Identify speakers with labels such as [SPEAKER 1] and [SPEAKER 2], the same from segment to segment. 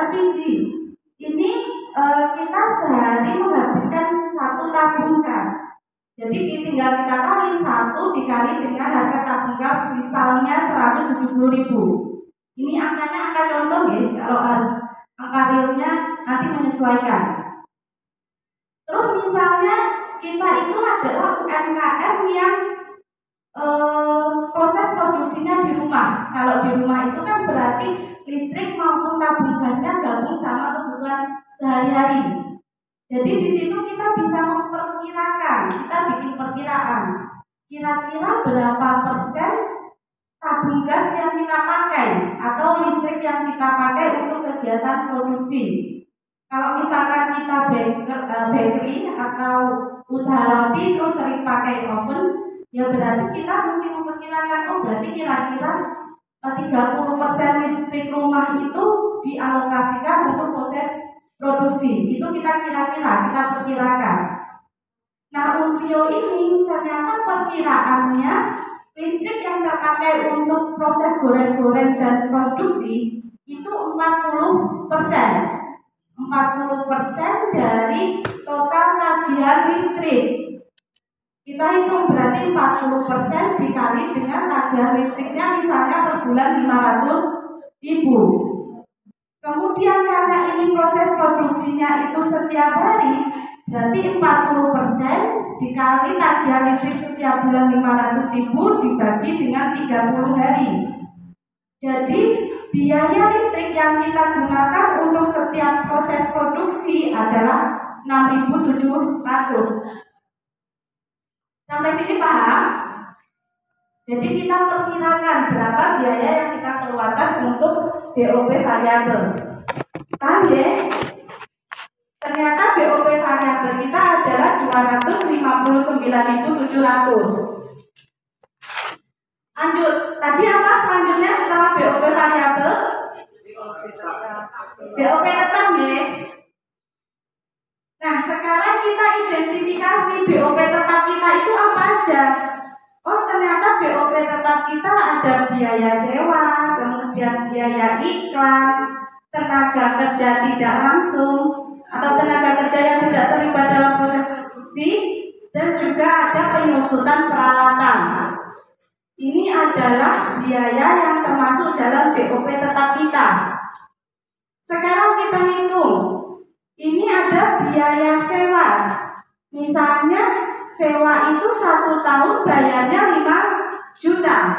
[SPEAKER 1] LPG. Ini kita sehari menghabiskan 1 tabung gas. Jadi tinggal kita kali 1 dikali dengan harga tabung gas misalnya 170.000. Ini angkanya angka contoh ya, kalau angka realnya nanti menyesuaikan. Terus misalnya kita itu adalah UMKM yang proses produksinya di rumah. Kalau di rumah itu kan berarti listrik maupun tabung gasnya gabung sama kebutuhan sehari-hari. Jadi di situ kita bisa memperkirakan, kita bikin perkiraan. Kira-kira berapa persen tabung gas yang kita pakai atau listrik yang kita pakai untuk kegiatan produksi. Kalau misalkan kita bakery atau usaha roti terus sering pakai oven, ya berarti kita mesti memperkirakan, oh berarti kira-kira 30% listrik rumah itu dialokasikan untuk proses produksi. Itu kita kira-kira, kita perkirakan. Nah, Umpio ini ternyata perkiraannya listrik yang terpakai untuk proses goreng-goreng dan produksi itu 40%. 40% dari total tagihan listrik. Kita hitung berarti 40% dikali dengan tagihan listriknya misalnya per bulan 500.000. Kemudian karena ini proses produksinya itu setiap hari, berarti 40% dikali tagihan listrik setiap bulan 500.000 dibagi dengan 30 hari. Jadi biaya listrik yang kita gunakan untuk setiap proses produksi adalah 6.700. Sampai sini paham? Jadi kita perkirakan berapa biaya yang kita keluarkan untuk BOP variabel. Paham ya? Ternyata BOP variabel kita adalah 259.700. Lanjut, tadi apa selanjutnya setelah BOP variabel? BOP tetap ya. Nah, sekarang kita identifikasi BOP tetap kita itu apa aja. Oh, ternyata BOP tetap kita ada biaya sewa, kemudian biaya iklan, tenaga kerja tidak langsung atau tenaga kerja yang tidak terlibat dalam proses produksi, dan juga ada penyusutan peralatan. Ini adalah biaya yang termasuk dalam BOP tetap kita. Sekarang kita hitung. Ini ada biaya sewa. Misalnya sewa itu 1 tahun bayarnya 5 juta.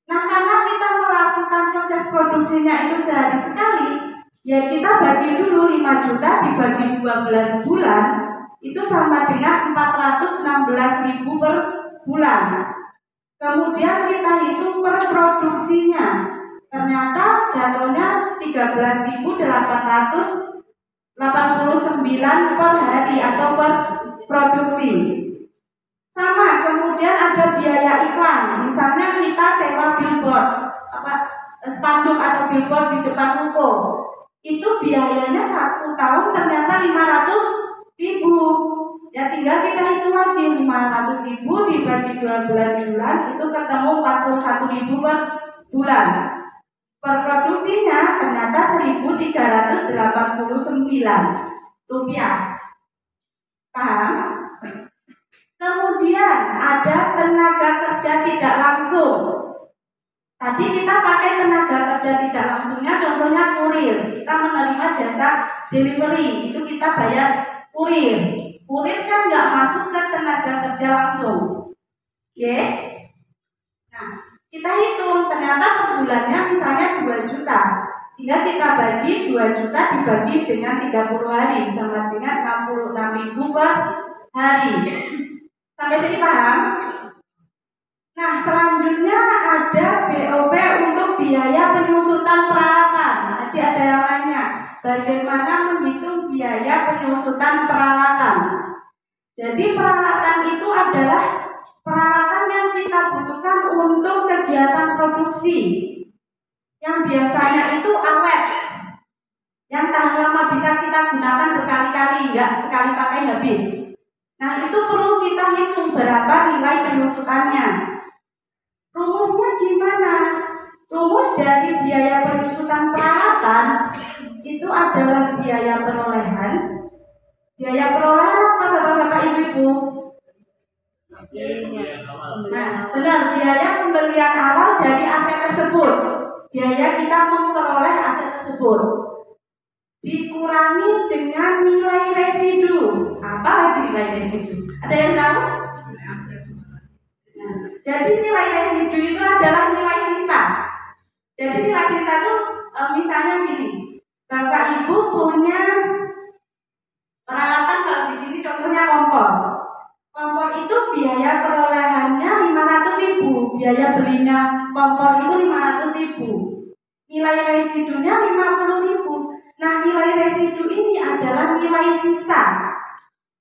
[SPEAKER 1] Nah, karena kita melakukan proses produksinya itu sehari sekali, ya kita bagi dulu 5 juta dibagi 12 bulan, itu sama dengan 416.000 per bulan. Kemudian kita hitung per produksinya. Ternyata jatuhnya 13.889 per hari atau per produksi. Sama, kemudian ada biaya iklan. Misalnya kita sewa billboard, spanduk atau billboard di depan ruko. Itu biayanya 1 tahun ternyata 500.000. Ya tinggal kita hitung lagi 500.000 dibagi 12 bulan itu ketemu 41.000 per bulan. Per produksinya ternyata 1.389 rupiah. Paham? Kemudian ada tenaga kerja tidak langsung. Tadi kita pakai tenaga kerja tidak langsungnya, contohnya kurir. Kita menerima jasa delivery, itu kita bayar kurir. Kurir kan nggak masuk ke tenaga kerja langsung. Oke? Nah, kita hitung ternyata per bulannya misalnya 2 juta. Tinggal kita bagi 2 juta dibagi dengan 30 hari sama dengan 66.000 per hari. Sampai sini paham? Nah, selanjutnya ada BOP untuk biaya penyusutan peralatan. Tadi ada yang lainnya. Bagaimana menghitung biaya penyusutan peralatan? Jadi peralatan itu adalah peralatan yang kita butuhkan untuk kegiatan produksi. Yang biasanya itu awet, yang tahan lama bisa kita gunakan berkali-kali, nggak sekali pakai habis. Nah, itu perlu kita hitung berapa nilai penyusutannya. Rumusnya gimana? Rumus dari biaya penyusutan peralatan peralatan itu adalah biaya perolehan. Biaya perolehan apa Bapak-bapak Ibu-ibu? Nah, benar, biaya pembelian awal dari aset tersebut. Biaya kita memperoleh aset tersebut dikurangi dengan nilai residu. Apa lagi nilai residu? Ada yang tahu? Nah, jadi nilai residu itu adalah nilai sisa. Jadi nilai sisa itu misalnya gini, Bapak Ibu punya peralatan, kalau di sini contohnya kompor. Kompor itu biaya perolehannya 500.000, biaya belinya kompor itu 500.000. Nilai residunya 50.000. Nah, nilai residu ini adalah nilai sisa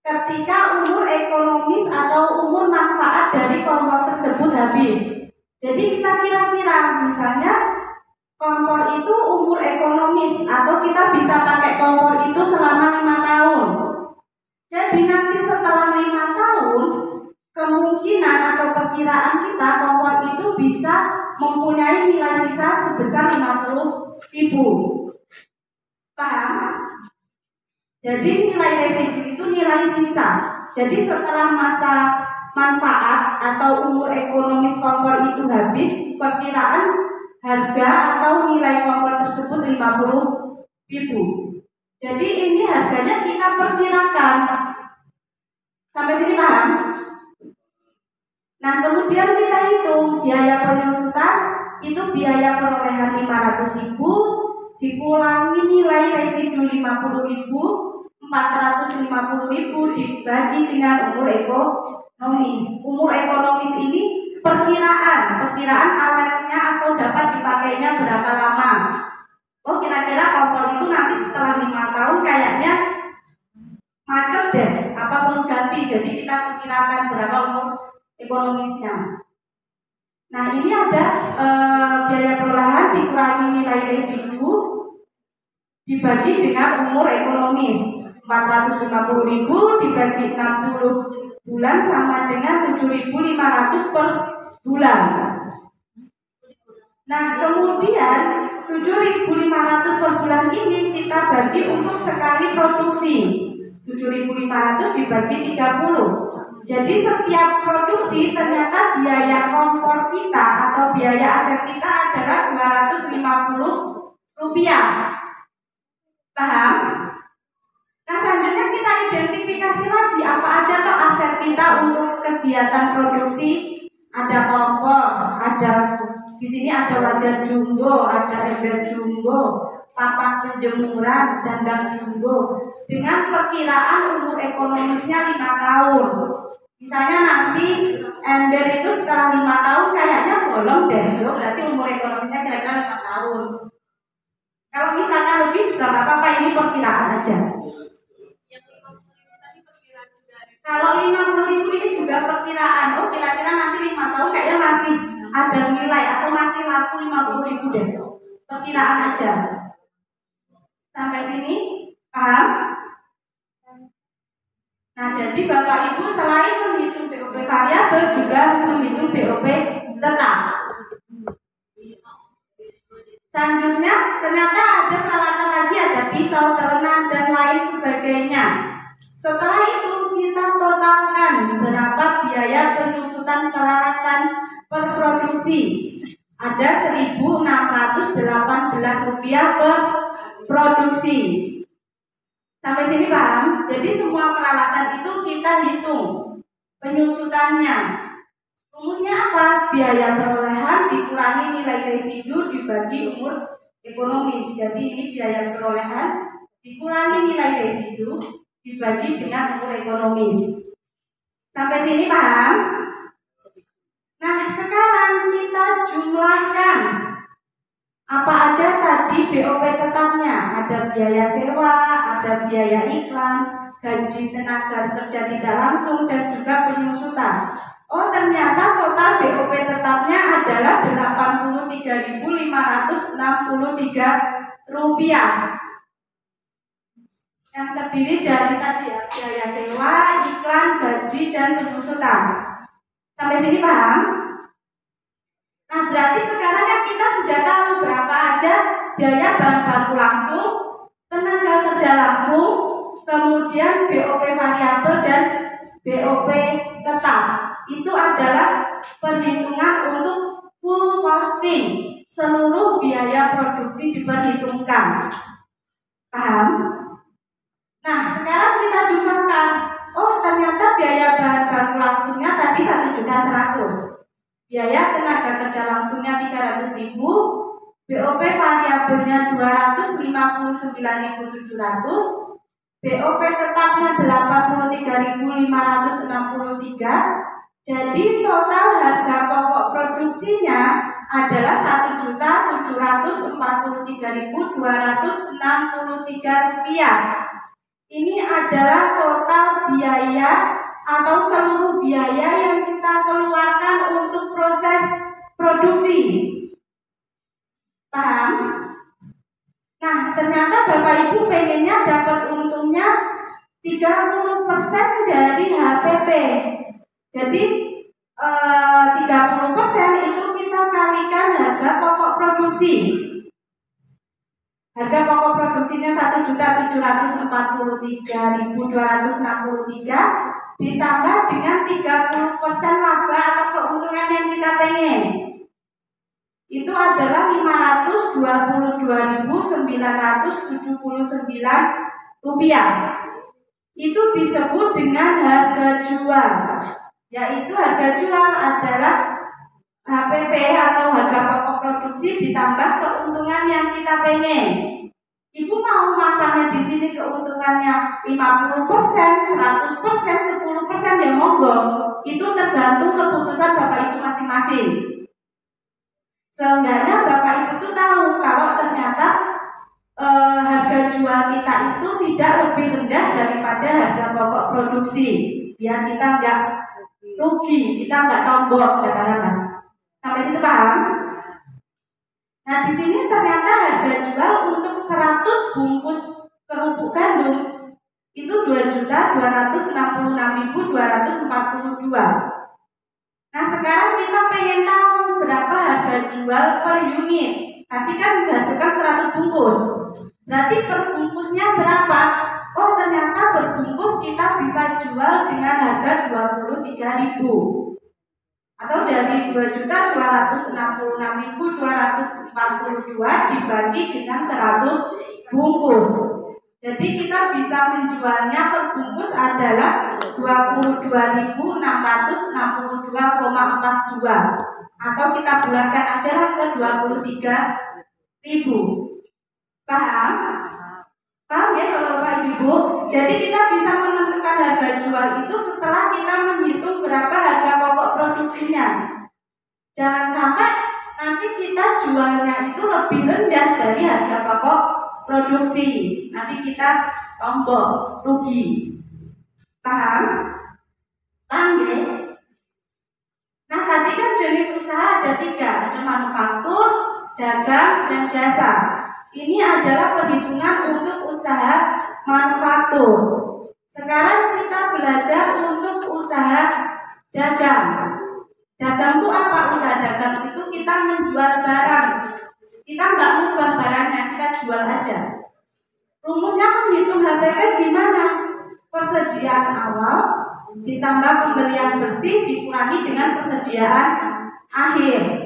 [SPEAKER 1] ketika umur ekonomis atau umur manfaat dari kompor tersebut habis. Jadi kita kira-kira misalnya kompor itu umur ekonomis atau kita bisa pakai kompor itu selama 5 tahun. Jadi nanti setelah 5 tahun kemungkinan atau perkiraan kita kompor itu bisa mempunyai nilai sisa sebesar 50.000. Paham? Jadi nilai residu itu nilai sisa. Jadi setelah masa manfaat atau umur ekonomis kompor itu habis, perkiraan harga atau nilai kompor tersebut 50.000. Jadi ini harganya kita perkirakan. Sampai sini paham? Nah, kemudian kita hitung biaya penyusutan itu biaya perolehan 500.000 dikurangi nilai residu 50.000, 450.000 dibagi dengan umur ekonomis. Umur ekonomis ini perkiraan awetnya atau dapat dipakainya berapa lama. Oh, kira-kira kompor itu nanti setelah 5 tahun kayaknya macet deh, apa perlu ganti. Jadi kita perkirakan berapa umur ekonomisnya. Nah, ini ada biaya perolehan dikurangi nilai residu dibagi dengan umur ekonomis. 450.000 dibagi 60 bulan sama dengan 7.500 per bulan. Nah, kemudian 7.500 per bulan ini kita bagi untuk sekali produksi. 7.500 dibagi 30. Jadi setiap produksi ternyata biaya kompor kita atau biaya aset kita adalah 250 rupiah. Paham? Nah, selanjutnya kita identifikasi lagi apa aja toh aset kita untuk kegiatan produksi. Ada kompor, ada di sini ada wajan jumbo, ada ember jumbo, papan penjemuran, dandang jumbo dengan perkiraan umur ekonomisnya 5 tahun. Misalnya nanti ember itu setelah 5 tahun kayaknya bolong deh, berarti umur ekonomisnya kira-kira 5 tahun. Kalau misalnya lebih juga nggak apa-apa, ini perkiraan aja. Kalau 50.000 ini juga perkiraan. Oh, kira-kira nanti 5 tahun kayaknya masih ada nilai atau masih laku 50.000 deh. Perkiraan aja. Sampai sini paham? Nah, jadi Bapak Ibu selain menghitung BOP variabel juga harus menghitung BOP tetap. Selanjutnya ternyata ada peralatan lagi, ada pisau, telengan dan lain sebagainya. Setelah itu kita totalkan berapa biaya penyusutan peralatan per produksi. Ada 1.618 rupiah per produksi. Sampai sini paham? Jadi semua peralatan itu kita hitung penyusutannya. Rumusnya apa? Biaya perolehan dikurangi nilai residu dibagi umur ekonomis. Jadi ini biaya perolehan dikurangi nilai residu dibagi dengan umur ekonomis. Sampai sini paham? Nah, sekarang kita jumlahkan apa aja tadi BOP tetapnya. Ada biaya sewa, ada biaya iklan, gaji tenaga kerja tidak langsung, dan juga penyusutan. Oh, ternyata total BOP tetapnya adalah 83.563 rupiah. Yang terdiri dari tadi ya, biaya sewa, iklan, gaji, dan penyusutan. Sampai sini paham? Nah, berarti sekarang kan kita sudah tahu berapa aja biaya bahan baku langsung, tenaga kerja langsung, kemudian BOP variabel dan BOP tetap. Itu adalah perhitungan untuk full costing, seluruh biaya produksi diperhitungkan. Paham? Nah, sekarang kita jumlahkan. Oh, ternyata biaya bahan baku langsungnya tadi 1.100.000. Biaya tenaga kerja langsungnya 300.000, BOP variabelnya 259.700, BOP tetapnya 83.563. Jadi total harga pokok produksinya adalah 1.743.263 rupiah. Ini adalah total biaya atau seluruh biaya yang kita keluarkan untuk proses produksi. Paham? Nah, ternyata Bapak Ibu pengennya dapat untungnya 30% dari HPP. Jadi 30% itu kita kalikan harga pokok produksi. Harga pokok produksinya 1.743.263 ditambah dengan 30% laba atau keuntungan yang kita pengen. Itu adalah 522.979 rupiah. Itu disebut dengan harga jual. Yaitu harga jual adalah HPP atau harga pokok produksi ditambah keuntungan yang kita pengen. Ibu mau masangnya di sini keuntungannya 50%, 100%, 10% ya monggo. Itu tergantung keputusan Bapak Ibu masing-masing. Seenggaknya Bapak Ibu tuh tahu kalau ternyata harga jual kita itu tidak lebih rendah daripada harga pokok produksi. Biar kita nggak rugi, kita nggak tombol katakanlah. Sampai situ paham? Nah, di sini ternyata harga jual untuk 100 bungkus kerupuk gandum itu 2.266.242. Nah, sekarang kita pengen tahu berapa harga jual per unit. Tadi kan menghasilkan 100 bungkus. Berarti per bungkusnya berapa? Oh, ternyata berbungkus kita bisa jual dengan harga 23.000. Atau dari 2.266.242 dibagi dengan 100 bungkus. Jadi kita bisa menjualnya per bungkus adalah 22.662,42 atau kita bulatkan aja lah ke 23.000. Paham? Paham ya kalau Bapak Ibu? Jadi kita bisa menentukan harga jual itu setelah kita menghitung berapa harga pokok produksinya. Jangan sampai nanti kita jualnya itu lebih rendah dari harga pokok produksi. Nanti kita tombol rugi. Paham? Paham ya? Nah, tadi kan jenis usaha ada 3, ada manufaktur, dagang, dan jasa. Ini adalah perhitungan untuk usaha manufaktur. Sekarang kita belajar untuk usaha dagang. Dagang itu apa? Usaha dagang itu kita menjual barang. Kita nggak mengubah barangnya, kita jual aja. Rumusnya menghitung HPP gimana? Persediaan awal ditambah pembelian bersih dikurangi dengan persediaan akhir.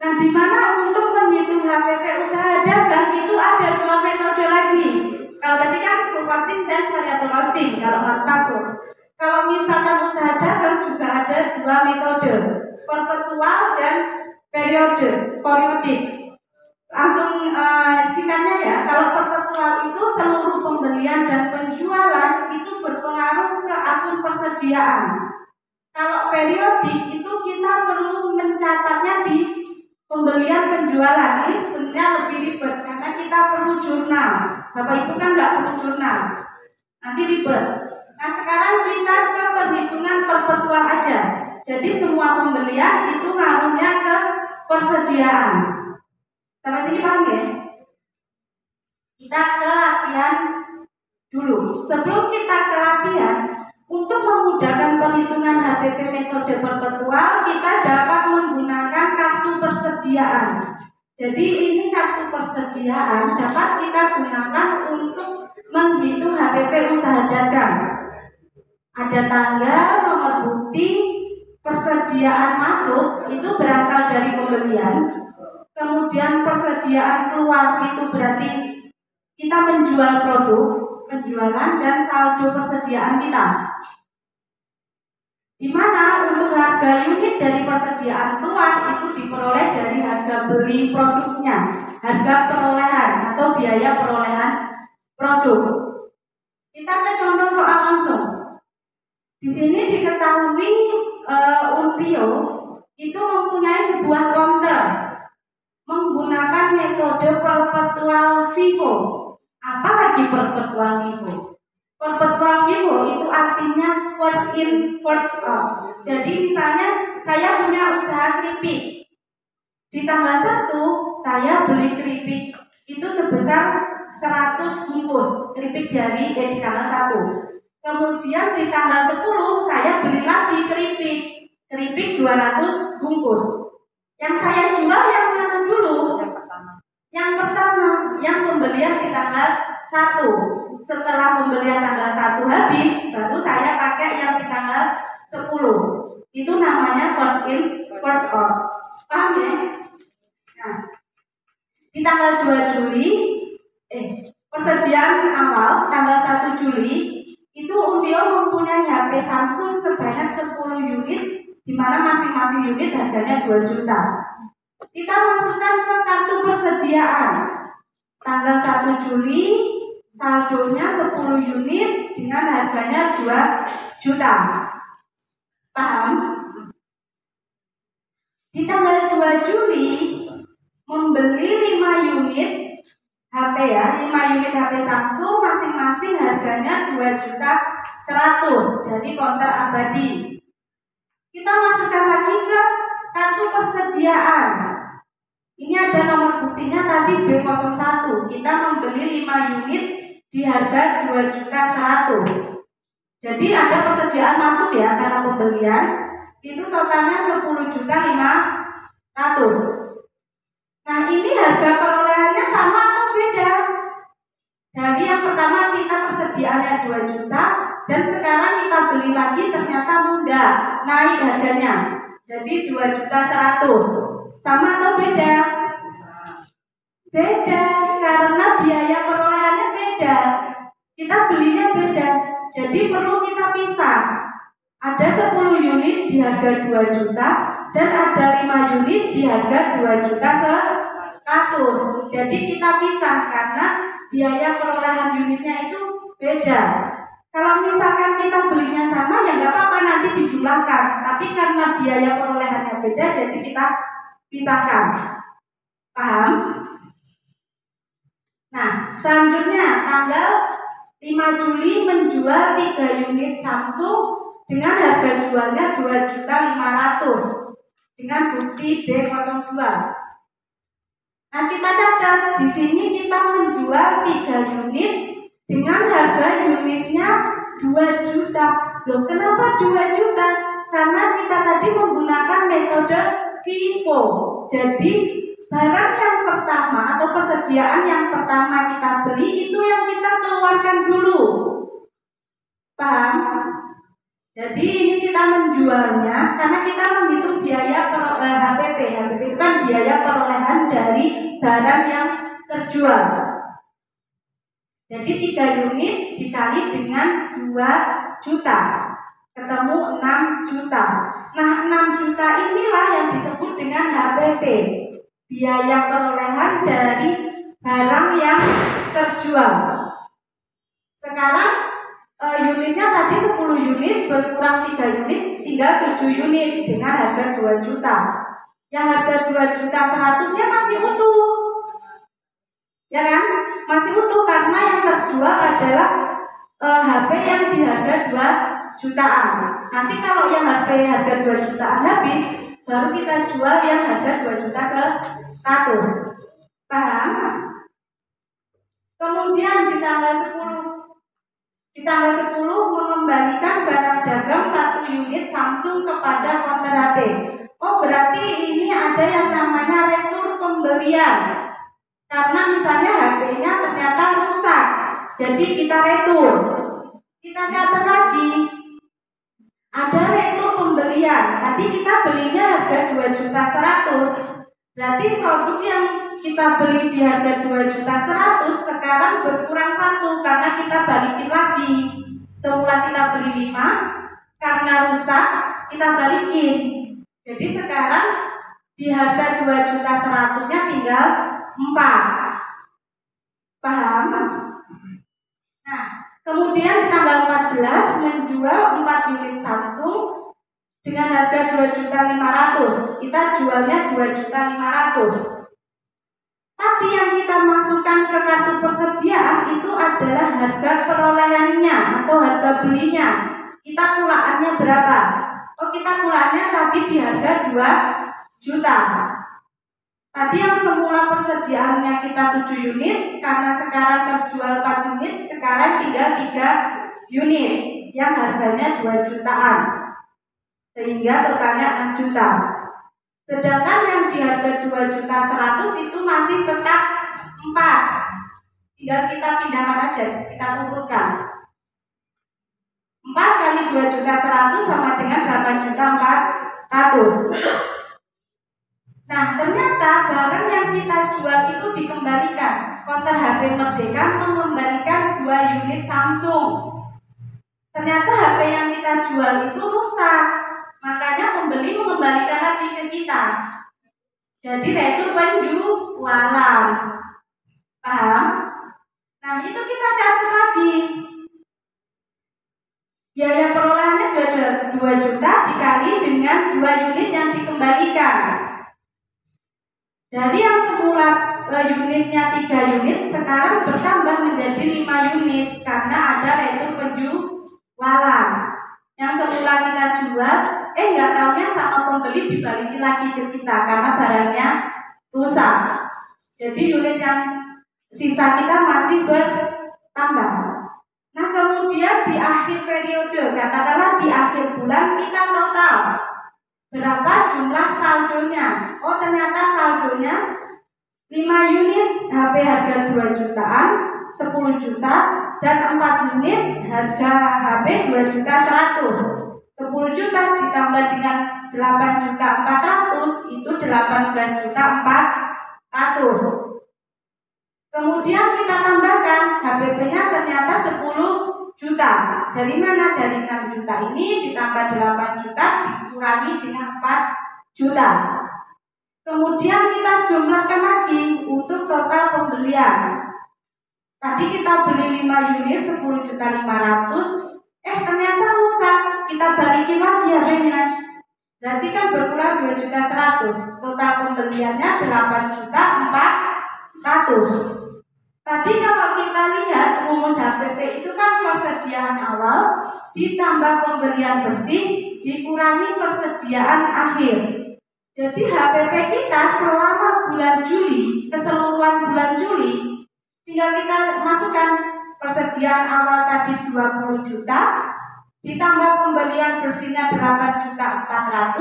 [SPEAKER 1] Nah, di mana untuk menghitung HPP usaha dagang itu ada 2 metode lagi. Kalau tadi kan full costing dan variable costing kalau manufaktur. Kalau misalkan usaha dagang juga ada 2 metode, perpetual dan periodik. Langsung singkatnya ya, kalau perpetual itu seluruh pembelian dan penjualan itu berpengaruh ke akun persediaan. Kalau periodik itu kita perlu mencatatnya di pembelian penjualan. Ini sebenarnya lebih ribet karena kita perlu jurnal. Bapak Ibu kan nggak perlu jurnal, nanti ribet. Nah, sekarang kita ke perhitungan perpetual aja. Jadi semua pembelian itu ngaruhnya ke persediaan. Sampai sini paham ya? Kita ke latihan dulu. Sebelum kita ke latihan, Untuk memudahkan perhitungan HPP metode perpetual, kita dapat menggunakan kartu persediaan. Jadi ini kartu persediaan dapat kita gunakan untuk menghitung HPP usaha dagang. Ada tanggal, nomor bukti, persediaan masuk itu berasal dari pembelian. Kemudian persediaan keluar itu berarti kita menjual produk, penjualan, dan saldo persediaan kita. Di mana untuk harga unit dari persediaan keluar itu diperoleh dari harga beli produknya, harga perolehan atau biaya perolehan produk. Kita ke contoh soal langsung. Di sini diketahui Unpio itu mempunyai sebuah counter menggunakan metode perpetual FIFO. Apalagi perpetual FIFO? Perpetual FIFO itu artinya first in, first out. Jadi misalnya saya punya usaha keripik. Di tanggal 1 saya beli keripik itu sebesar 100 bungkus keripik di tanggal 1. Kemudian di tanggal 10 saya beli lagi keripik 200 bungkus. Yang saya jual yang mana dulu? Yang pertama, yang pembelian di tanggal 1. Setelah pembelian tanggal 1 habis, baru saya pakai yang di tanggal 10. Itu namanya first in, first out. Paham ya? Nah, di tanggal 2 Juli, persediaan awal tanggal 1 Juli, itu Unpio mempunyai HP Samsung sebanyak 10 unit, di mana masing-masing unit harganya 2 juta. Kita masukkan ke kartu persediaan. Tanggal 1 Juli, saldonya 10 unit dengan harganya 2 juta. Paham? Di tanggal 2 Juli, membeli 5 unit HP ya, 5 unit HP Samsung masing-masing harganya 2.100.000 dari counter abadi. Kita masukkan lagi ke kartu persediaan. Ini ada nomor buktinya tadi B01. Kita membeli 5 unit di harga 2.100.000. Jadi ada persediaan masuk ya karena pembelian. Itu totalnya 10.500.000. Nah ini harga perolehannya sama atau beda? Dari yang pertama kita persediaannya 2 juta dan sekarang kita beli lagi ternyata enggak, naik harganya jadi 2.100.000. Sama atau beda? Beda, karena biaya perolehannya beda. Kita belinya beda. Jadi perlu kita pisah. Ada 10 unit di harga 2 juta dan ada 5 unit di harga 2.100.000. Jadi kita pisah karena biaya perolehan unitnya itu beda. Kalau misalkan kita belinya sama ya nggak apa-apa nanti dijumlahkan. Tapi karena biaya perolehannya beda jadi kita pisahkan. Paham? Nah, selanjutnya tanggal 5 Juli menjual 3 unit Samsung dengan harga jualnya 2.500.000 dengan bukti B02. Nah, kita catat di sini kita menjual 3 unit dengan harga unitnya 2 juta. Loh, kenapa 2 juta? Karena kita tadi menggunakan metode FIFO. Jadi barang yang pertama atau persediaan yang pertama kita beli itu yang kita keluarkan dulu. Paham? Jadi ini kita menjualnya karena kita menghitung biaya HPP. HPP itu kan biaya perolehan dari barang yang terjual. Jadi 3 unit dikali dengan 2 juta, ketemu 6 juta. Nah 6 juta inilah yang disebut dengan HPP, biaya perolehan dari barang yang terjual. Sekarang unitnya tadi 10 unit berkurang 3 unit tinggal 7 unit dengan harga 2 juta. Yang harga 2.100.000-nya masih utuh. Ya kan? Masih utuh karena yang terjual adalah HP yang di harga 2 jutaan. Nanti kalau yang harga 2 jutaan habis, baru kita jual yang harga 2.100.000. Paham? Kemudian di tanggal 10 mengembalikan barang dagang 1 unit Samsung kepada konter HP. Oh, berarti ini ada yang namanya retur pembelian. Karena misalnya HP-nya ternyata rusak, jadi kita retur. Kita catat lagi, ada retur pembelian. Tadi kita belinya harga 2.100.000. Berarti produk yang kita beli di harga 2.100.000 sekarang berkurang 1 karena kita balikin lagi. Semula kita beli 5, karena rusak kita balikin. Jadi sekarang di harga 2.100.000-nya tinggal 4. Paham? Nah, kemudian di tanggal 14 menjual 4 unit Samsung dengan harga 2.500.000. Kita jualnya 2.500.000. Tapi yang kita masukkan ke kartu persediaan itu adalah harga perolehannya atau harga belinya. Kita kulaannya berapa? Oh, kita kulaannya tadi di harga 2 juta. Tadi yang semula persediaannya kita 7 unit, karena sekarang terjual 4 unit, sekarang tinggal 3 unit yang harganya 2 jutaan. Sehingga totalnya 6 juta. Sedangkan yang di harga 2.100.000 itu masih tetap 4. Tinggal kita pindahkan aja, kita turunkan. 4 kali 2.100.000 sama dengan 8.400.000. Nah, ternyata barang yang kita jual itu dikembalikan. Konter HP Merdeka mengembalikan 2 unit Samsung. Ternyata HP yang kita jual itu rusak. Makanya pembeli mengembalikan lagi ke kita. Jadi retur penjualan. Paham? Nah, itu kita catat lagi. Biaya perolehannya 2 juta dikali dengan 2 unit yang dikembalikan. Dari yang semula unitnya 3 unit, sekarang bertambah menjadi 5 unit karena ada retur penjualan. Yang semula kita jual, nggak taunya sama pembeli dibalikin lagi ke kita karena barangnya rusak. Jadi unit yang sisa kita masih bertambah. Nah, kemudian di akhir periode, katakanlah di akhir bulan, kita total berapa jumlah saldonya. Oh, ternyata saldonya 5 unit HP harga 2 jutaan, 10 juta, dan 4 unit harga HP 2.100.000. 10 juta ditambah dengan 8.400.000 itu 18.400.000. Kemudian kita tambahkan HPP-nya ternyata 10 juta. Dari mana? Dari 6 juta ini ditambah 8 juta dikurangi dengan 4 juta. Kemudian kita jumlahkan lagi untuk total pembelian. Tadi kita beli 5 unit 10.500.000. Ternyata rusak. Kita balikin lagi HP-nya. Berarti kan berkurang 2.100.000. Total pembeliannya 8.400.000. Tadi kalau kita lihat rumus HPP itu kan persediaan awal ditambah pembelian bersih dikurangi persediaan akhir. Jadi HPP kita selama bulan Juli, keseluruhan bulan Juli, tinggal kita masukkan persediaan awal tadi 20 juta ditambah pembelian bersihnya 8.400.000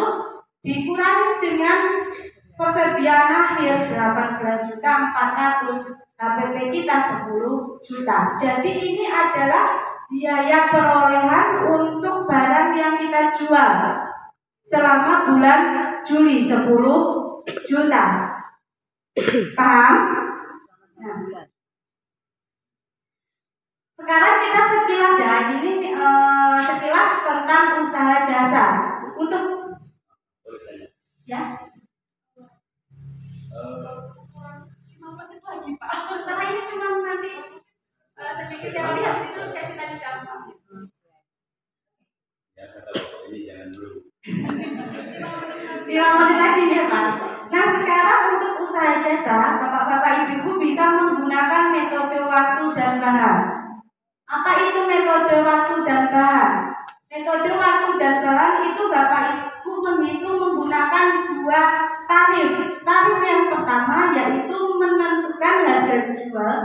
[SPEAKER 1] dikurangi dengan persediaan akhir 18.400.000. HPP kita 10 juta. Jadi ini adalah biaya perolehan untuk barang yang kita jual selama bulan Juli 10 juta. Paham? Nah. Sekarang kita sekilas ya, ini sekilas tentang usaha jasa. Untuk ya. Setelah ini cuma nanti sedikit yang lihat situ sesi tanya jawab.
[SPEAKER 2] Ya, kata bapak ini jangan dulu.
[SPEAKER 1] 5 menit lagi ya Pak. Nah, sekarang untuk usaha jasa, bapak-bapak ibu-ibu bisa menggunakan metode waktu dan bahan. Apa itu metode waktu dan bahan? Metode waktu dan bahan itu bapak ibu menghitung menggunakan 2 tarif. Tarif yang pertama yaitu menentukan harga jual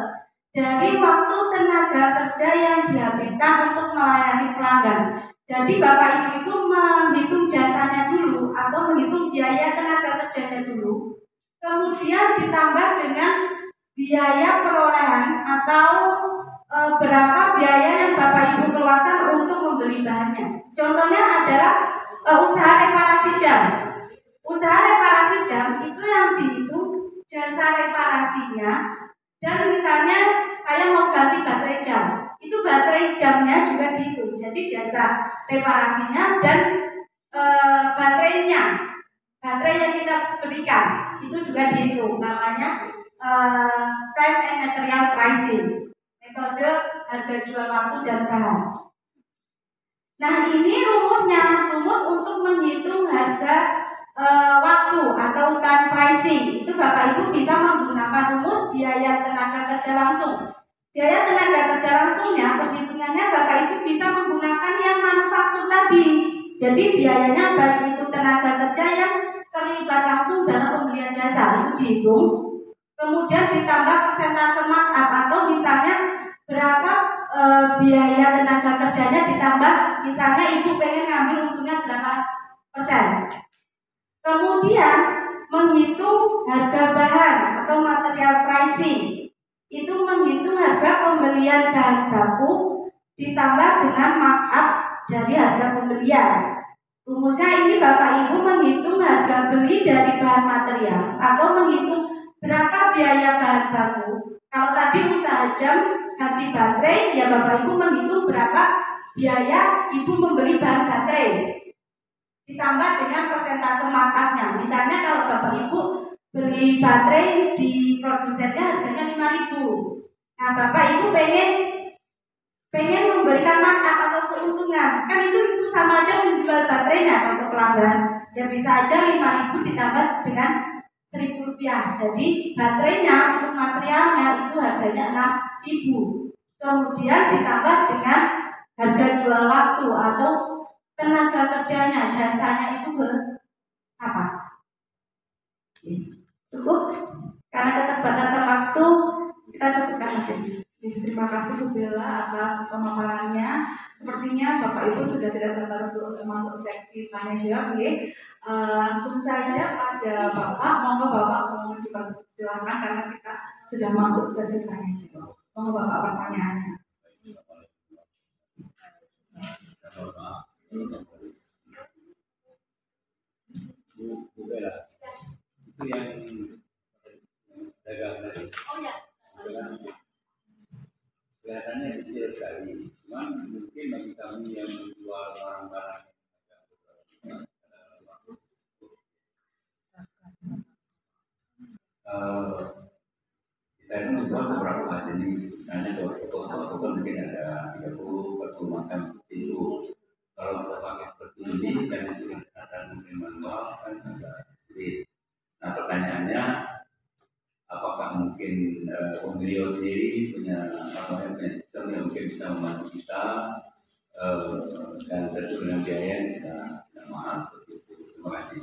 [SPEAKER 1] dari waktu tenaga kerja yang dihabiskan untuk melayani pelanggan. Jadi Bapak Ibu itu menghitung jasanya dulu atau menghitung biaya tenaga kerjanya dulu, kemudian ditambah dengan biaya perolehan atau berapa biaya yang Bapak Ibu keluarkan untuk membeli bahannya. Contohnya adalah usaha reparasi jam. Usaha reparasi jam itu yang dihitung jasa reparasinya. Dan misalnya saya mau ganti baterai jam, itu baterai jamnya juga dihitung. Jadi jasa reparasinya dan baterai yang kita berikan itu juga dihitung. Namanya time and material pricing, metode harga jual waktu dan bahan. Nah ini rumus untuk menghitung harga waktu atau time pricing. Itu Bapak Ibu bisa menggunakan rumus biaya tenaga kerja langsung. Biaya tenaga kerja langsungnya perhitungannya Bapak Ibu bisa menggunakan yang manufaktur tadi. Jadi biayanya baik itu tenaga kerja yang terlibat langsung dalam pembelian jasa itu dihitung. Kemudian ditambah persentase markup atau misalnya berapa biaya tenaga kerjanya ditambah, misalnya Ibu pengen ngambil untungnya berapa persen. Kemudian menghitung harga bahan atau material pricing, itu menghitung harga pembelian bahan baku ditambah dengan markup dari harga pembelian. Rumusnya ini Bapak Ibu menghitung harga beli dari bahan material atau menghitung berapa biaya bahan baku. Kalau tadi usaha jam ganti baterai, ya Bapak Ibu menghitung berapa biaya Ibu membeli bahan baterai ditambah dengan persentase markupnya. Misalnya kalau Bapak Ibu beli baterai di produsennya harganya 5.000. Nah Bapak Ibu pengen memberikan markup atau keuntungan, kan itu sama aja menjual baterainya untuk pelanggan. Ya bisa aja 5.000 ditambah dengan Rp1.000. Jadi baterainya untuk materialnya itu harganya 6.000. Kemudian ditambah dengan harga jual waktu atau tenaga kerjanya, jasanya itu berapa? Cukup? Karena keterbatasan waktu kita cukupkan aja. Terima kasih Bu Bella atas pemaparannya. Sepertinya Bapak Ibu sudah tidak sabar untuk masuk seksi tanya jawab. Langsung saja pada Bapak, monggo Bapak mau dipersilakan karena kita sudah masuk sesi tanya jawab. Monggo Bapak pertanyaannya.
[SPEAKER 2] Bu Bella, itu yang dagang tadi.
[SPEAKER 1] Oh ya.
[SPEAKER 2] Kelihatannya kecil sekali. Cuma mungkin bagi kami yang menjual barang-barang kita itu menjual beberapa jenis. Misalnya toko mungkin ada 30, 40 macam itu. Kalau kita pakai seperti ini dan itu akan mungkin manual kan agak sulit. Nah pertanyaannya, apakah mungkin pembeliau sendiri punya sistem yang mungkin bisa membantu kita dan tentu dengan biaya yang kita mahal. Terima kasih.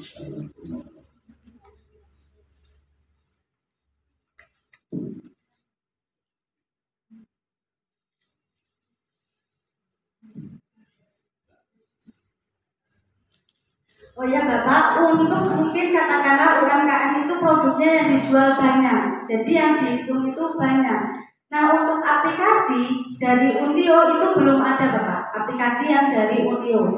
[SPEAKER 1] Oh ya Bapak, untuk mungkin katakanlah UMKM itu produknya yang dijual banyak, jadi yang dihitung itu banyak. Nah untuk aplikasi dari Undio itu belum ada Bapak, aplikasi yang dari Undio.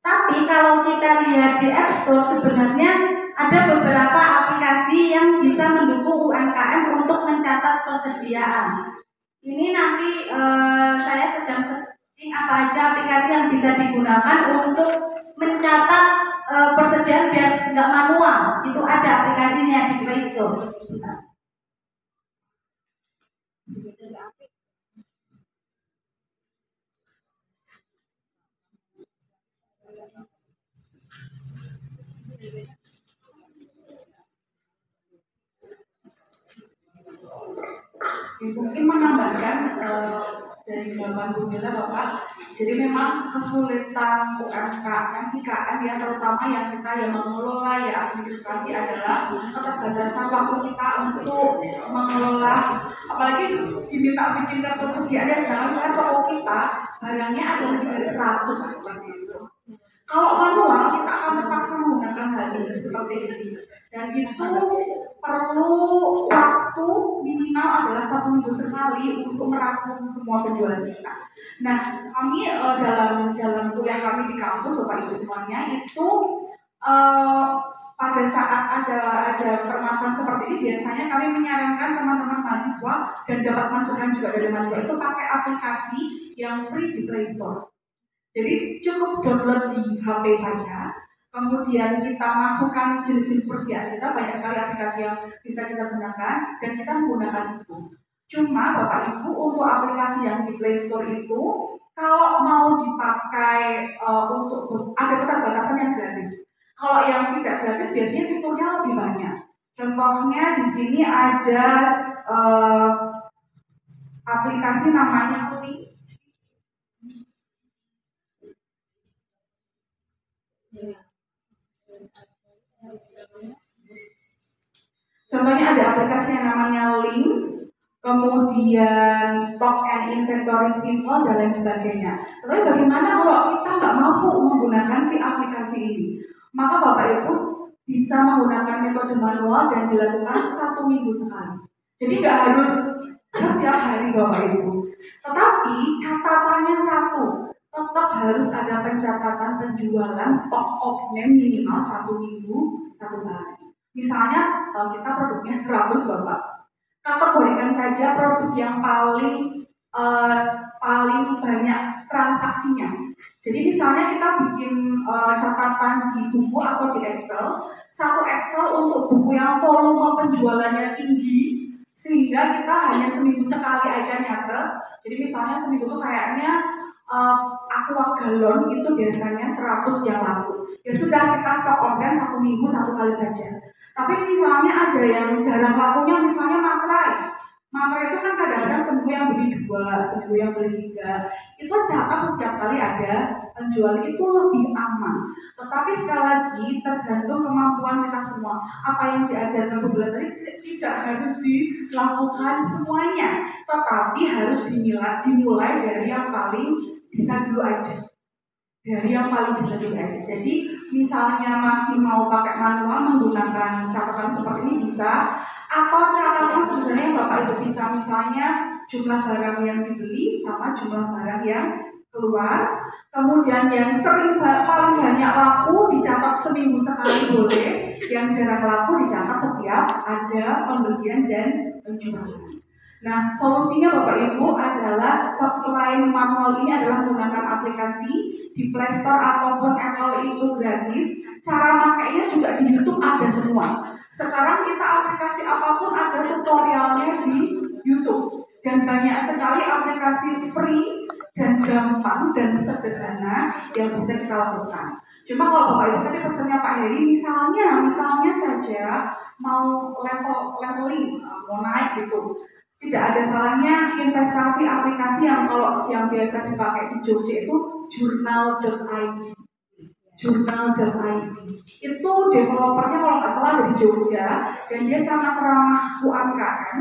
[SPEAKER 1] Tapi kalau kita lihat di App Store sebenarnya ada beberapa aplikasi yang bisa mendukung UMKM untuk mencatat persediaan. Ini nanti saya sedang searching apa aja aplikasi yang bisa digunakan untuk mencatat persediaan biar nggak manual. Itu ada aplikasinya di Play Store.
[SPEAKER 3] Mungkin menambahkan dari jawaban Bu Bella Bapak,
[SPEAKER 1] Jadi memang kesulitan UMKM, IKM ya, terutama yang kita yang mengelola ya administrasi adalah keterbatasan waktu kita untuk mengelola, apalagi diminta bikin terus dia ada, sedangkan saya toko kita barangnya ada lebih dari 100 seperti itu. Kalau manual kita akan terpaksa menggunakan hal ini seperti ini, dan itu perlu waktu minimal adalah 1 minggu sekali untuk merangkum semua penjualan kita. Nah, kami dalam kuliah kami di kampus Bapak Ibu semuanya itu pada saat ada permasalahan seperti ini biasanya kami menyarankan teman-teman mahasiswa dan dapat masukan juga dari mahasiswa itu pakai aplikasi yang free di Play Store. Jadi cukup download di HP saja, kemudian kita masukkan jenis-jenis persediaan kita, banyak sekali aplikasi yang bisa kita gunakan dan kita menggunakan itu. Cuma Bapak Ibu untuk aplikasi yang di Play Store itu kalau mau dipakai untuk ada keterbatasan yang gratis. Kalau yang tidak gratis biasanya fiturnya lebih banyak. Contohnya di sini ada aplikasi namanya Links. Contohnya ada aplikasi yang namanya Links, kemudian Stock and Inventory Simple dan lain sebagainya. Tapi bagaimana kalau kita nggak mampu menggunakan si aplikasi ini? Maka Bapak Ibu bisa menggunakan metode manual dan dilakukan 1 minggu sekali. Jadi nggak harus setiap hari Bapak Ibu. Tetapi catatannya satu, tetap harus ada pencatatan penjualan stok off-name minimal 1 minggu 1 hari. Misalnya kita produknya 100 Bapak, kategorikan saja produk yang paling banyak transaksinya. Jadi misalnya kita bikin catatan di buku atau di Excel, satu Excel untuk buku yang volume penjualannya tinggi, sehingga kita hanya seminggu sekali aja nyatet. Jadi misalnya seminggu itu kayaknya aqua galon itu biasanya 100 yang laku. Ya sudah kita stok online 1 minggu 1 kali saja. Tapi misalnya ada yang jarang lakunya, misalnya materai. Materai itu kan kadang-kadang seminggu yang beli 2, seminggu yang beli 3. Itu catat setiap kali ada penjual itu lebih aman. Tetapi sekali lagi tergantung kemampuan kita semua. Apa yang diajarkan Bu Bella tadi tidak harus dilakukan semuanya, tetapi harus dimulai dari yang paling bisa dulu aja. Dari yang paling bisa dulu aja. Jadi misalnya masih mau pakai manual menggunakan catatan seperti ini bisa, atau catatan sebenarnya Bapak Ibu bisa misalnya jumlah barang yang dibeli sama jumlah barang yang keluar, kemudian yang sering paling banyak laku dicatat seminggu sekali boleh, yang jarang laku dicatat setiap ada pembelian dan penjualan. Nah, solusinya Bapak Ibu adalah selain manual ini adalah menggunakan aplikasi di Play Store ataupun Apple itu gratis. Cara makainya juga di YouTube ada semua. Sekarang kita aplikasi apapun ada tutorialnya di YouTube. Dan banyak sekali aplikasi free dan gampang dan sederhana yang bisa kita lakukan. Cuma kalau Bapak Ibu tadi pesannya Pak Heri, misalnya saja mau leveling, mau naik gitu. Tidak ada salahnya investasi aplikasi yang kalau yang biasa dipakai di Jogja itu jurnal.id. Jurnal.id itu developernya kalau nggak salah dari Jogja dan dia sangat ramah UMKM.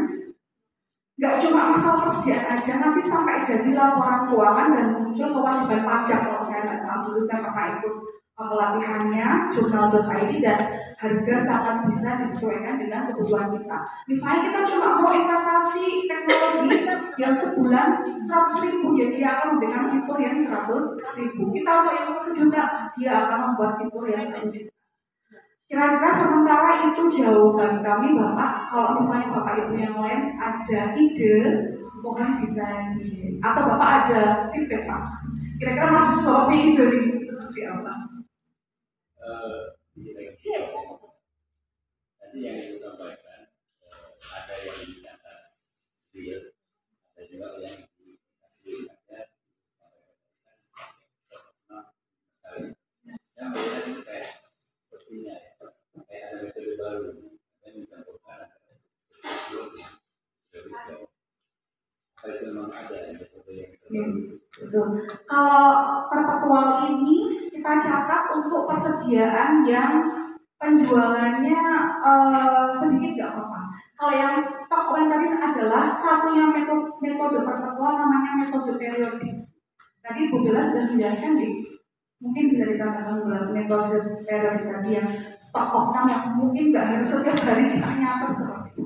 [SPEAKER 1] Nggak cuma masalah persediaan aja, nanti sampai jadi laporan keuangan dan muncul kewajiban pajak kalau saya nggak salah. Dulu saya pernah ikut pelatihannya jurnal.id dan harga sangat bisa disesuaikan dengan kebutuhan kita. Misalnya kita cuma mau investasi teknologi yang sebulan 100.000, ya dia akan memberikan fitur yang 100.000. Kita mau yang 1 juta, dia akan membuat fitur yang 1 juta. Kira-kira sementara itu jawaban kami Bapak. Kalau misalnya Bapak Ibu yang lain ada ide, mungkin bisa di atau Bapak ada feedback Pak. Kira-kira mau justru Bapak punya ide di apa?
[SPEAKER 2] Tadi yang disampaikan ada yang dicatat real, ada juga yang yang beda kayak sepertinya kayak ada metode baru yang dicampurkan itu memang ada metode yang baru
[SPEAKER 1] gitu. Kalau perpetual ini kita catat untuk persediaan yang penjualannya sedikit nggak apa-apa. Kalau yang stok tadi adalah satunya metode perpetual namanya metode periodik. Tadi Bu Bella sudah menjelaskan mungkin bisa ditambahkan metode periodik tadi yang stok oktan yang mungkin nggak harus setiap hari kita nyatet seperti itu.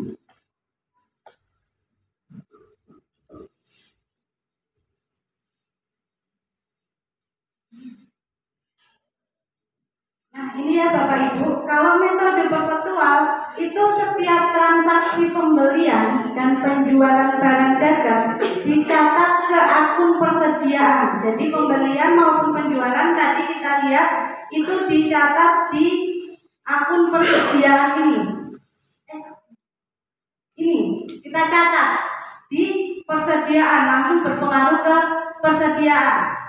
[SPEAKER 1] Nah ini ya Bapak Ibu, kalau metode perpetual itu setiap transaksi pembelian dan penjualan barang dagang dicatat ke akun persediaan. Jadi pembelian maupun penjualan tadi kita lihat itu dicatat di akun persediaan ini. Ini kita catat di persediaan, langsung berpengaruh ke persediaan.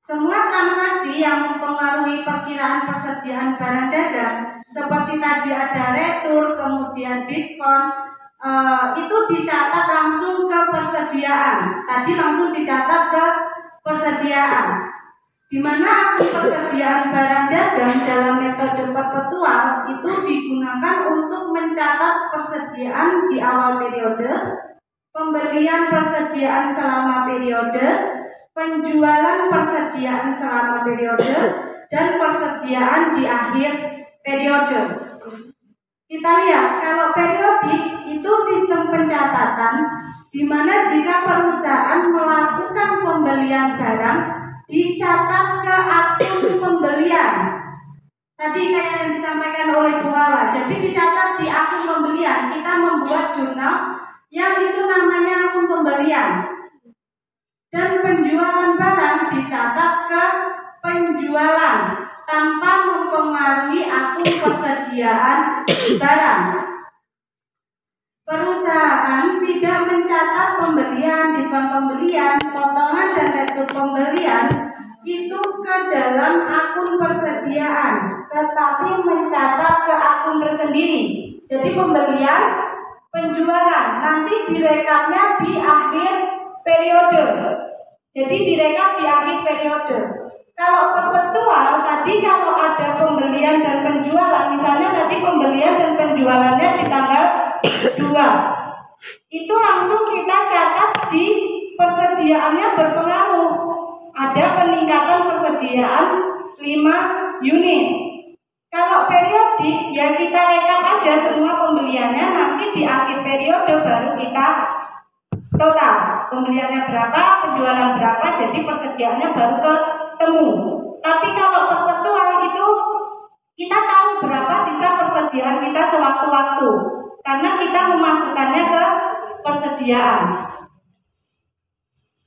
[SPEAKER 1] Semua transaksi yang mempengaruhi perkiraan persediaan barang dagang seperti tadi ada retur, kemudian diskon, itu dicatat langsung ke persediaan. Tadi langsung dicatat ke persediaan. Di mana akun persediaan barang dagang dalam metode perpetual itu digunakan untuk mencatat persediaan di awal periode, pembelian persediaan selama periode, penjualan persediaan selama periode, dan persediaan di akhir periode. Kita lihat kalau periodik itu sistem pencatatan di mana jika perusahaan melakukan pembelian barang dicatat ke akun pembelian. Tadi kayak yang disampaikan oleh Bu Hala, jadi dicatat di akun pembelian. Kita membuat jurnal yang itu namanya akun pembelian. Dan penjualan barang dicatat ke penjualan tanpa mempengaruhi akun persediaan barang. Perusahaan tidak mencatat pembelian, diskon pembelian, potongan dan retur pembelian itu ke dalam akun persediaan, tetapi mencatat ke akun tersendiri. Jadi pembelian, penjualan nanti direkapnya di akhir periode. Jadi direkap di akhir periode. Kalau perpetual tadi kalau ada pembelian dan penjualan, misalnya tadi pembelian dan penjualannya di tanggal 2, itu langsung kita catat di persediaannya berpengaruh. Ada peningkatan persediaan 5 unit. Kalau periodik ya kita rekap aja semua pembeliannya, nanti di akhir periode baru kita total pembeliannya berapa, penjualan berapa, jadi persediaannya baru ketemu. Tapi kalau perpetual itu kita tahu berapa sisa persediaan kita sewaktu-waktu karena kita memasukkannya ke persediaan.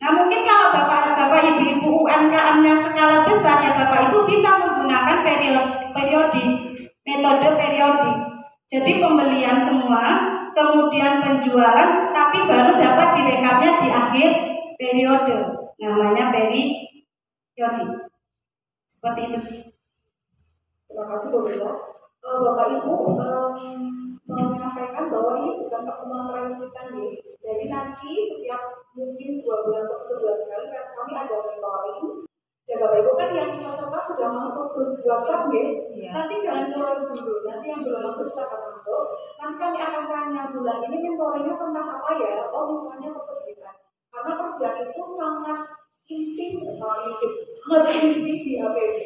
[SPEAKER 1] Nah mungkin kalau bapak ibu UMKM-nya skala besar ya Bapak Ibu bisa menggunakan periodik, metode periodik. Jadi pembelian semua, kemudian penjualan, tapi baru dapat direkapnya di akhir periode, namanya periodik. Seperti itu.
[SPEAKER 3] Terima kasih Bu Bella. Bapak Ibu menyampaikan bahwa ini bukan pertemuan terakhir kita nih. Jadi nanti setiap mungkin 2 bulan atau 1 bulan sekali kami ada mentoring. Ya Bapak Ibu kan yang peserta sudah masuk ke 2 bulan ya. Nanti jangan turun dulu. Nanti yang belum masuk sudah masuk. Nanti kami akan tanya bulan ini mentoringnya tentang apa ya? Oh misalnya pekerjaan. Karena pekerjaan itu sangat intim di APB.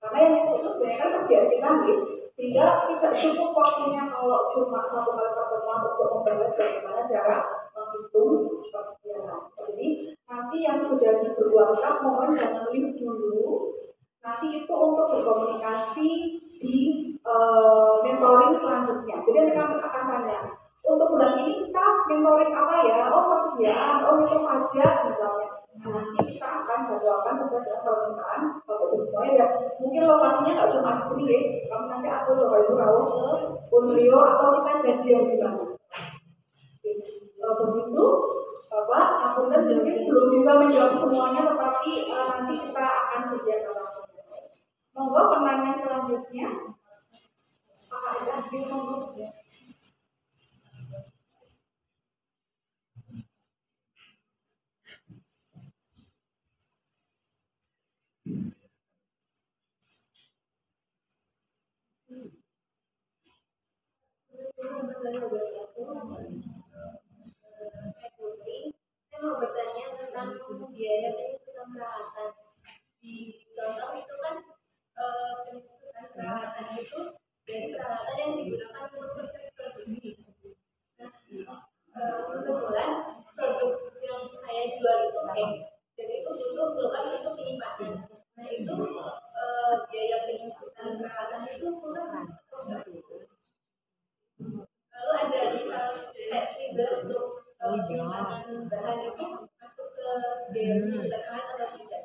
[SPEAKER 3] Karena yang itu sebenarnya kan pekerjaan kita nih. Sehingga tidak cukup waktunya kalau cuma 1 kali pertemuan untuk membahas bagaimana cara menghitung persediaan. Jadi nanti yang sudah diberi WhatsApp mohon jangan leave dulu. Nanti itu untuk berkomunikasi di mentoring selanjutnya. Jadi nanti kami akan tanya untuk bulan ini kita mentoring apa ya? Oh persediaan, oh itu pajak misalnya. Nanti kita akan jadwalkan sesuai dengan permintaan Bapak Ibu semua ya. Mungkin lokasinya nggak cuma di sini ya. Kami nanti atur Bapak Ibu rawat ke Unrio atau kita janjian di mana. Begitu Bapak, akuntan mungkin belum bisa menjawab semuanya, tetapi nanti kita akan sediakan langsung. Monggo pertanyaan selanjutnya. Apakah ada monggo? Saya mau bertanya tentang biaya penyusutan perawatan. Di contoh itu kan penyusutan perawatan itu dari peralatan yang digunakan untuk proses produksi. Nah, kebetulan produk yang saya jual itu dan itu butuh gelas untuk penyimpanan. Nah itu biaya penyusutan perawatan itu kurang. Lalu ada misal set freezer untuk penyimpanan bahan itu masuk ke biaya penyusutan perawatan atau tidak?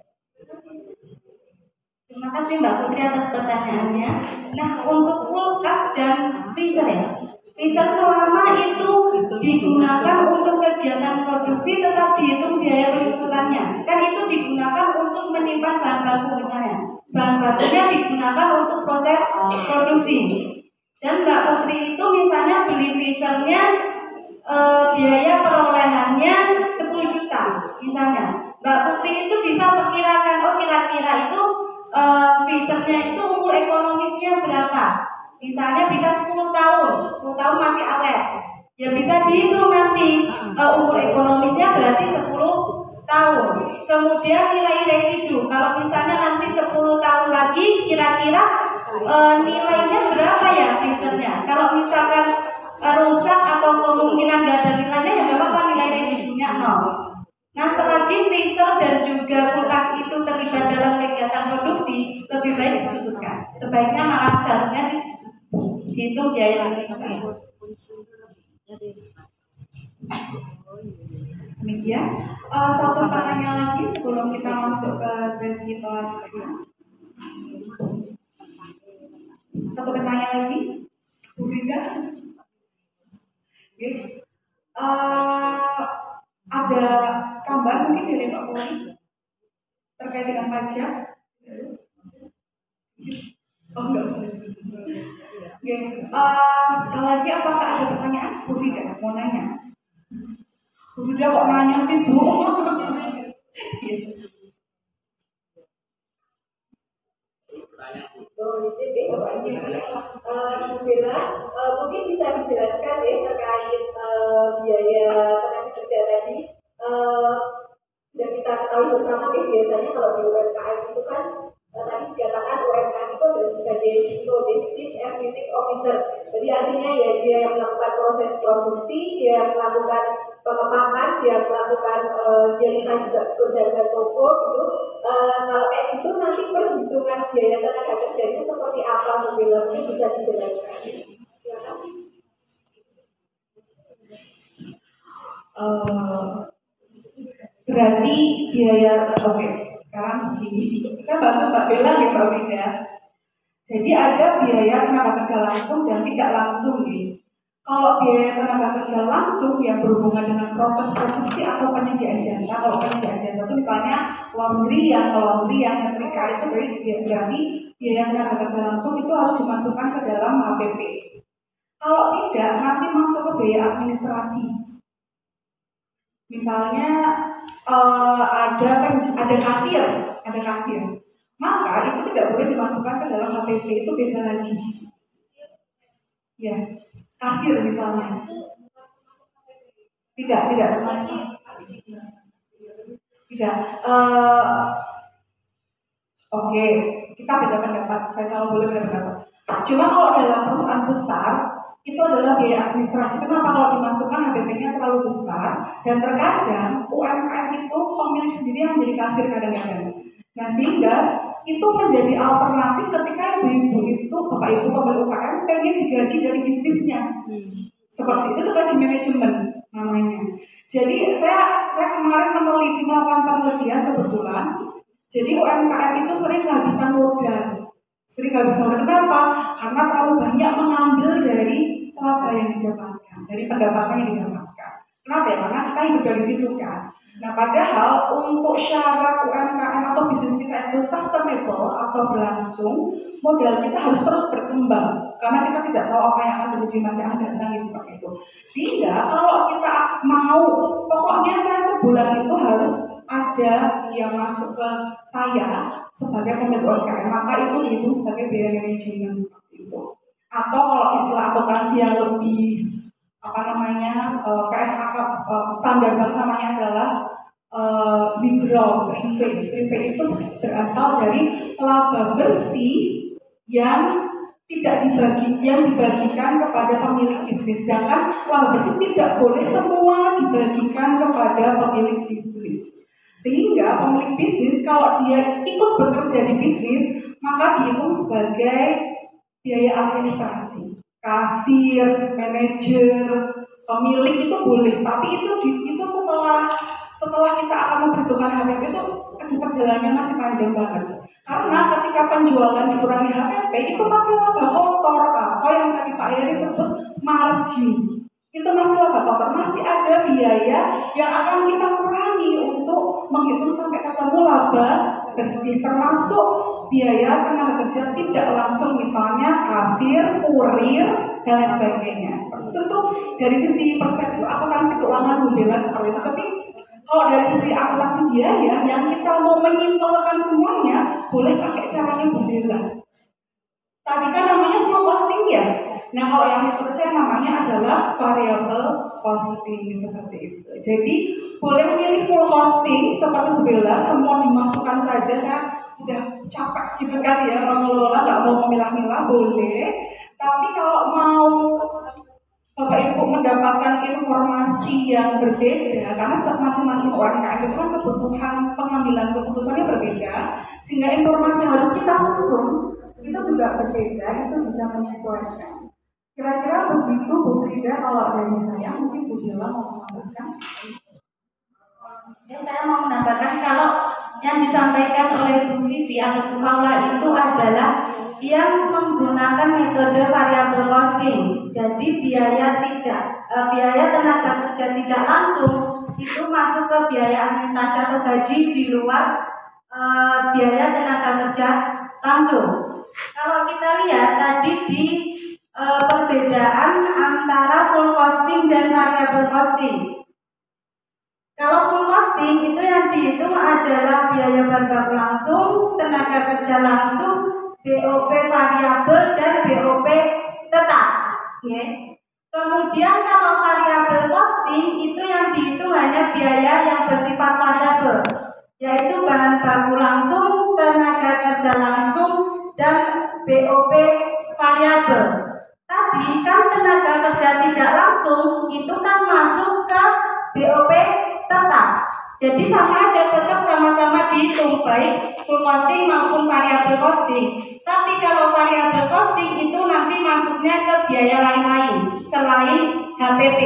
[SPEAKER 1] Terima kasih Mbak Putri atas pertanyaannya. Nah, untuk kulkas dan freezer ya, freezer selama itu digunakan untuk kegiatan produksi tetap dihitung biaya penyusutannya. Kan itu digunakan untuk menyimpan bahan baku misalnya. Bahan bakunya digunakan untuk proses produksi. Dan Mbak Putri itu misalnya beli freezernya biaya perolehannya 10 juta misalnya. Mbak Putri itu bisa perkirakan, oh kira-kira itu freezernya itu umur ekonomisnya berapa. Misalnya bisa 10 tahun masih awet. Ya bisa dihitung nanti umur ekonomisnya berarti 10 tahun. Kemudian nilai residu, kalau misalnya nanti 10 tahun lagi kira-kira nilainya berapa ya freezernya. Kalau misalkan rusak atau kemungkinan gak ada nilainya ya gak apa-apa, nilai residunya 0. Nah selagi freezer dan juga kulkas itu terlibat dalam kegiatan produksi, lebih baik disusutkan. Sebaiknya malah seharusnya sih dihitung biaya penyusutan. Demikian. Satu pertanyaan lagi sebelum kita masuk ke sesi selanjutnya. Satu pertanyaan lagi, Bu Frida. Ada gambar mungkin dari Pak Puri terkait dengan pajak. Oh enggak. Oke. Sekali lagi apakah ada pertanyaan? Bu Frida mau nanya. Bu Frida kok nanya sih Bu?
[SPEAKER 3] Mungkin bisa dijelaskan ya terkait biaya tenaga kerja tadi. Dan kita ketahui bersama biasanya kalau di UMKM itu kan tadi dikatakan UMKM itu adalah sebagai Chief Executive Officer. Jadi artinya ya dia yang melakukan proses produksi, dia yang melakukan pengepakan, dia melakukan dia bisa juga berjaga toko gitu. Kalau kayak gitu nanti perhitungan biaya tenaga kerjanya seperti apa mungkin bisa dijelaskan.
[SPEAKER 1] Berarti biaya sekarang begini, saya bantu Mbak Bella ya Mbak Frida. Jadi ada biaya tenaga kerja langsung dan tidak langsung nih. Kalau biaya tenaga kerja langsung yang berhubungan dengan proses produksi atau penyediaan jasa, kalau penyediaan jasa itu misalnya laundry yang nyetrika itu berarti biaya tenaga kerja langsung itu harus dimasukkan ke dalam HPP. Kalau tidak, nanti masuk ke biaya administrasi. Misalnya ada kasir, maka itu tidak boleh dimasukkan ke dalam HPP, itu beda lagi. Ya, kasir misalnya. Tidak. Oke, kita beda pendapat. Saya selalu boleh beda pendapat. Cuma kalau dalam perusahaan besar itu adalah biaya administrasi. Kenapa? Kalau dimasukkan HPP-nya terlalu besar dan terkadang UMKM itu pemilik sendiri yang menjadi kasir kadang-kadang. Nah sehingga itu menjadi alternatif ketika ibu-ibu itu, bapak ibu pemilik UMKM pengen digaji dari bisnisnya. Seperti itu gaji manajemen namanya. Jadi saya kemarin melakukan penelitian kebetulan. Jadi UMKM itu sering kehabisan modal. Kenapa? Karena terlalu banyak mengambil dari laba yang didapatkan, dari pendapatan yang didapatkan. Kenapa ya? Karena kita hidup dari situ kan. Nah padahal untuk syarat UMKM atau bisnis kita itu sustainable atau berlangsung, modal kita harus terus berkembang. Karena kita tidak tahu apa yang akan terjadi di masa yang akan datang seperti itu. Sehingga kalau kita mau, pokoknya saya sebulan itu harus ada yang masuk ke saya sebagai pemilik UMKM, maka itu dihitung sebagai biaya manajemen.
[SPEAKER 3] Itu. Atau kalau istilah akuntansi yang lebih PSAK standar banget namanya adalah withdraw prepaid. Prepaid itu berasal dari laba bersih yang dibagikan kepada pemilik bisnis. Sedangkan laba bersih tidak boleh semua dibagikan kepada pemilik bisnis. Sehingga pemilik bisnis kalau dia ikut bekerja di bisnis, maka dihitung sebagai biaya administrasi. Kasir, manajer, pemilik itu boleh, tapi itu setelah kita akan memperhitungkan HPP itu perjalanannya masih panjang banget. Karena ketika penjualan dikurangi HPP itu masih laba kotor atau yang tadi Pak Yeri sebut margin. Itu masih laba kotor, masih ada biaya yang akan kita kurangi untuk menghitung sampai ketemu laba bersih, termasuk biaya tenaga kerja tidak langsung, misalnya kasir, kurir, dan lain sebagainya. Seperti itu dari sisi perspektif akuntansi keuangan membela seperti itu. Tapi kalau dari sisi akuntansi biaya yang kita mau menyimpulkan semuanya, boleh pakai caranya membela. Tadi kan namanya full costing ya. Nah kalau yang menurut saya namanya adalah variable costing seperti itu. Jadi boleh memilih full costing seperti Bu Bella, semua dimasukkan saja. Saya udah capek gitu kan ya mengelola, nggak mau memilah-milah boleh. Tapi kalau mau Bapak Ibu mendapatkan informasi yang berbeda, karena masing-masing UMKM itu kan kebutuhan pengambilan keputusannya berbeda, sehingga informasi yang harus kita susun itu juga berbeda, itu bisa menyesuaikan. Kira-kira begitu Bu Frida, kalau dari saya mungkin Bu Bella mau menambahkan.
[SPEAKER 1] Ya, saya mau menambahkan kalau yang disampaikan oleh Bu Vivi atau Bu Paula itu adalah yang menggunakan metode variable costing. Jadi biaya tenaga kerja tidak langsung itu masuk ke biaya administrasi atau gaji di luar biaya tenaga kerja langsung. Kalau kita lihat tadi di perbedaan antara full costing dan variable costing. Kalau full costing itu yang dihitung adalah biaya bahan baku langsung, tenaga kerja langsung, BOP variabel dan BOP tetap. Okay. Kemudian kalau variabel costing itu yang dihitung hanya biaya yang bersifat variabel, yaitu bahan baku langsung, tenaga kerja langsung, dan BOP variabel. Tadi kan tenaga kerja tidak langsung itu kan masuk ke BOP tetap. Jadi sama aja, tetap sama-sama dihitung baik full costing maupun variable costing. Tapi kalau variable costing itu nanti masuknya ke biaya lain-lain selain HPP.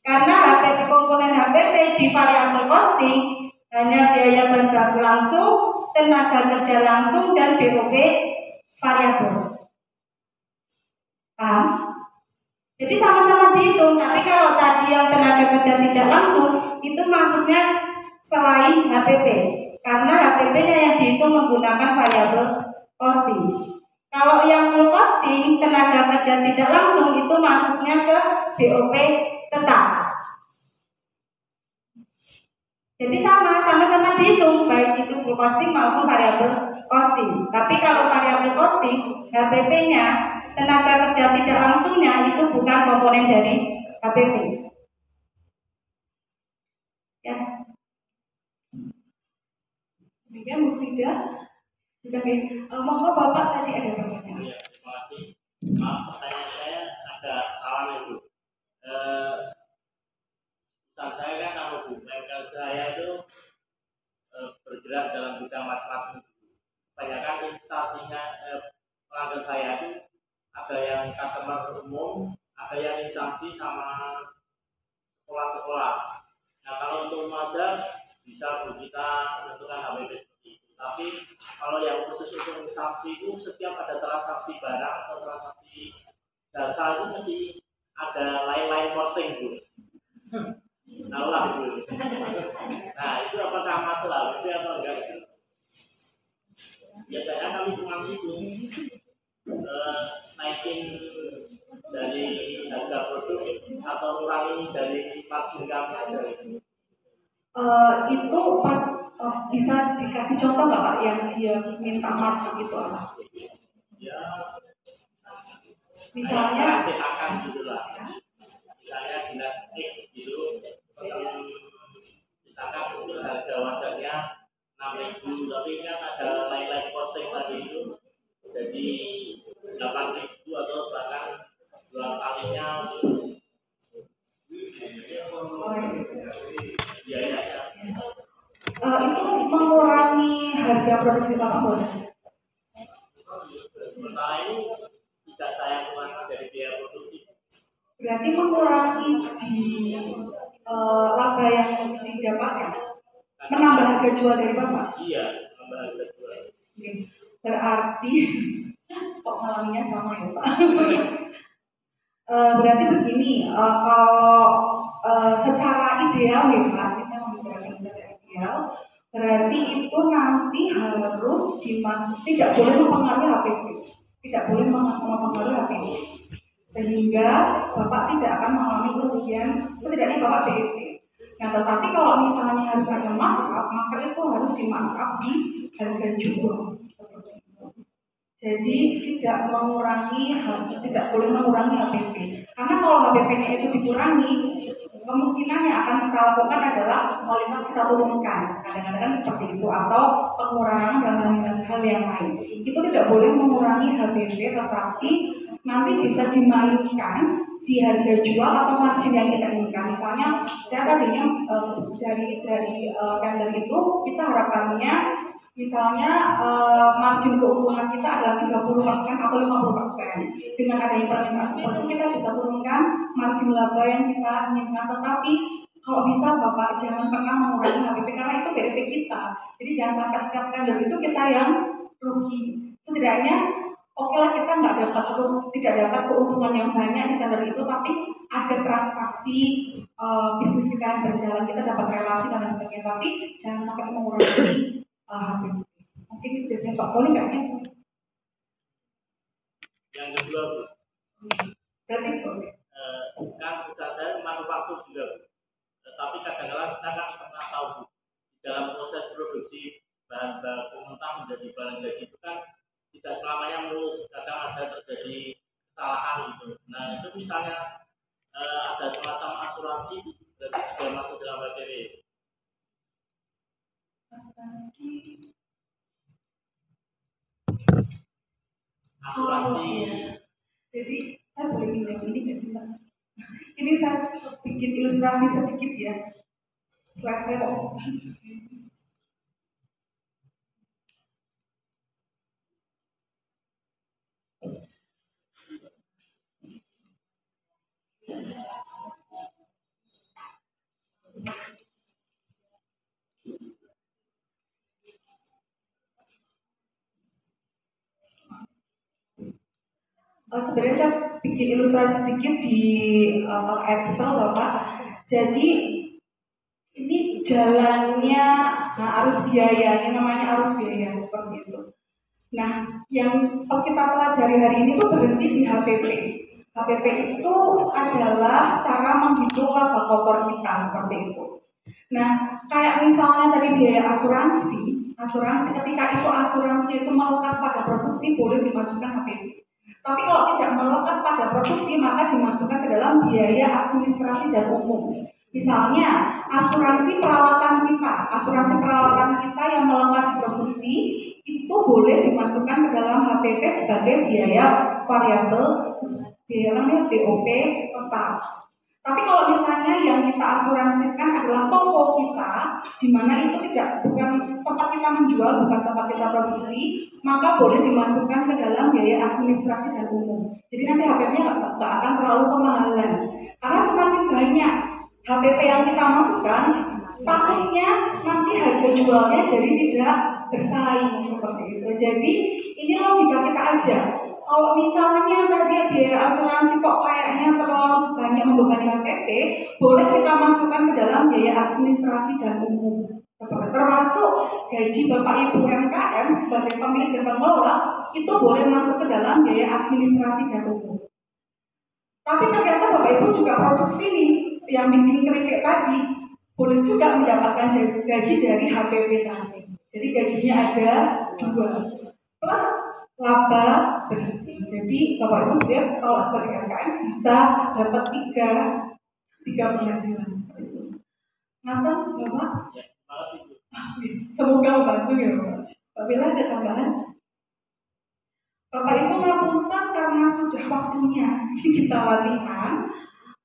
[SPEAKER 1] Karena HPP komponen HPP di variable costing hanya biaya bahan baku langsung, tenaga kerja langsung, dan BOP variabel. Paham? Jadi sama-sama dihitung, tapi kalau tadi yang tenaga kerja tidak langsung itu masuknya selain HPP, karena HPP-nya yang dihitung menggunakan variable costing. Kalau yang full costing tenaga kerja tidak langsung itu masuknya ke BOP tetap. Jadi sama-sama dihitung baik itu full costing maupun variable costing. Tapi kalau variable costing HPP-nya tenaga kerja tidak langsungnya itu bukan komponen dari HPP. Ya. Demikian Bu Frida. Monggo Bapak tadi ada pertanyaan.
[SPEAKER 4] Ya, terima kasih. Maaf, pertanyaan saya ada awal Ibu. Saya kan kalau Bu, bengkel saya itu bergerak dalam bidang macam-macam. Kebanyakan instansinya pelanggan saya itu ada yang customer umum, ada yang instansi sama sekolah-sekolah. Nah kalau untuk remaja bisa kita menentukan HPP seperti itu. Tapi kalau yang khusus untuk instansi itu setiap ada transaksi barang atau transaksi jasa itu mesti ada lain-lain costing Bu. Tahu lah itu. Nah itu apakah masalah itu atau enggak? Biasanya kami cuma hitung naikin dari harga produk atau kurangi dari margin kami aja.
[SPEAKER 3] Itu bisa dikasih contoh nggak Pak yang dia minta margin itu apa?
[SPEAKER 4] Ya
[SPEAKER 3] Misalnya
[SPEAKER 4] kayak akan gitu lah. Misalnya dinas X gitu, misalkan itu harga wajarnya 6.000, tapi kan ada lain-lain posting tadi itu jadi 8.000 atau bahkan 2 kalinya biayanya.
[SPEAKER 3] itu mengurangi harga produksi Bapak boleh?
[SPEAKER 4] Sementara ini tidak saya kurangkan dari biaya produksi.
[SPEAKER 3] Berarti mengurangi di laba yang didapatkan, menambah harga jual dari Bapak?
[SPEAKER 4] Iya, menambah harga jual.
[SPEAKER 3] Oke. Berarti kok malamnya sama ya Pak? Berarti begini, kalau secara ideal ya Pak, kita membicarakan secara ideal, berarti itu nanti harus tidak boleh mempengaruhi HPP, tidak boleh mempengaruhi HPP, sehingga Bapak tidak akan mengalami kerugian, setidaknya Bapak BEP. Nah, tetapi kalau misalnya harus ada markup, maka itu harus dimarkup di harga jual. Jadi tidak boleh mengurangi HPP. Karena kalau HPP-nya itu dikurangi, kemungkinan yang akan kita lakukan adalah kualitas kita turunkan. Kadang-kadang seperti itu, atau pengurangan dalam hal yang lain. Itu tidak boleh mengurangi HPP, tetapi nanti bisa dimainkan di harga jual atau margin yang kita inginkan. Misalnya, saya tadinya dari tender itu kita harapannya misalnya margin keuntungan kita adalah 30% atau 50%. Dengan adanya permintaan seperti itu kita bisa turunkan margin laba yang kita inginkan. Tetapi kalau bisa Bapak jangan pernah mengurangi HPP karena itu BEP kita. Jadi jangan sampai setiap tender itu kita yang rugi. Setidaknya oke lah kita tidak dapat keuntungan yang banyak di tender itu, tapi ada transaksi bisnis kita yang berjalan, kita dapat relasi dan lain sebagainya. Tapi jangan sampai mengurangi HPP. Mungkin itu biasanya Pak Poli kayaknya.
[SPEAKER 4] Yang kedua, Bu,
[SPEAKER 3] Berarti boleh.
[SPEAKER 4] kan usaha saya manufaktur juga, Bu. Tapi kadang-kadang kita kan pernah tahu, Bu, dalam proses produksi bahan baku mentah menjadi barang jadi itu kan tidak selamanya mulus, kadang ada terjadi kesalahan gitu. Nah itu misalnya ada semacam asuransi, berarti sudah masuk dalam HPP. Asuransi.
[SPEAKER 3] Jadi saya boleh bilang ini nggak sih Pak? Ini saya bikin ilustrasi sedikit ya. Slide saya kok. Sebenarnya saya bikin ilustrasi sedikit di Excel Bapak. Jadi ini jalannya arus biaya, ini namanya arus biaya seperti itu. Nah, yang kita pelajari hari ini tuh berhenti di HPP. HPP itu adalah cara menghitung laba kotor kita seperti itu. Nah, kayak misalnya tadi biaya asuransi ketika itu asuransi itu melekat pada produksi boleh dimasukkan HPP. Tapi kalau tidak melekat pada produksi maka dimasukkan ke dalam biaya administrasi dan umum. Misalnya asuransi peralatan kita yang melekat di produksi itu boleh dimasukkan ke dalam HPP sebagai biaya variabel, biaya namanya BOP tetap. Tapi kalau misalnya yang kita asuransikan adalah toko kita, di mana itu bukan tempat kita menjual, bukan tempat kita produksi, maka boleh dimasukkan ke dalam biaya administrasi dan umum. Jadi nanti HPP-nya nggak akan terlalu kemahalan. Karena semakin banyak HPP yang kita masukkan, takutnya nanti harga jualnya jadi tidak bersaing seperti itu. Jadi ini logika kita aja. Kalau misalnya tadi biaya asuransi kok kayaknya terlalu banyak membebani HPP, boleh kita masukkan ke dalam biaya administrasi dan umum. Termasuk gaji Bapak Ibu UMKM sebagai pemilik dan pengelola itu boleh masuk ke dalam biaya administrasi dan umum. Tapi ternyata Bapak Ibu juga produksi nih, yang bikin keripik tadi, boleh juga mendapatkan gaji dari HPP tadi. Jadi gajinya ada 2. Plus laba bersih. Jadi Bapak Ibu setiap kalau sebagai KKN bisa dapat tiga penghasilan seperti itu. Nanti Bapak,
[SPEAKER 4] Ya, terima kasih Bu.
[SPEAKER 3] semoga membantu ya Bapak. Pak Bella ada tambahan? Bapak Ibu ngapunten karena sudah waktunya kita latihan.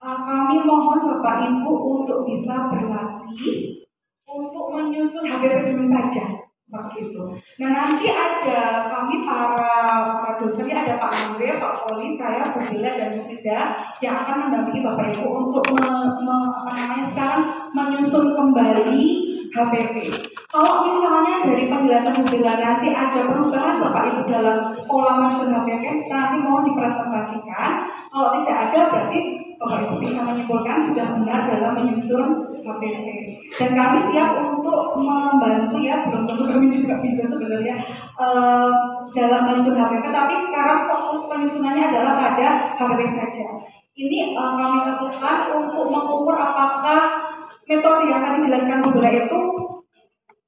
[SPEAKER 3] Kami mohon Bapak Ibu untuk bisa berlatih untuk menyusun HPP dulu saja seperti itu. Nah nanti ada kami para dosen, ada Pak Andre, Pak Poli, saya, Bu Bella dan Bu Frida yang akan mendampingi Bapak Ibu untuk sekarang menyusun kembali HPP. Kalau misalnya dari penjelasan Bu Bella nanti ada perubahan Bapak Ibu dalam pola menyusun HPP, nanti mohon dipresentasikan. Kalau tidak ada berarti Bapak Ibu bisa menyimpulkan sudah benar dalam menyusun HPP. Dan kami siap untuk membantu ya, belum tentu kami juga bisa sebenarnya dalam menyusun HPP. Tapi sekarang fokus penyusunannya adalah pada HPP saja. Ini kami lakukan untuk mengukur apakah metode yang tadi dijelaskan Bu Bella itu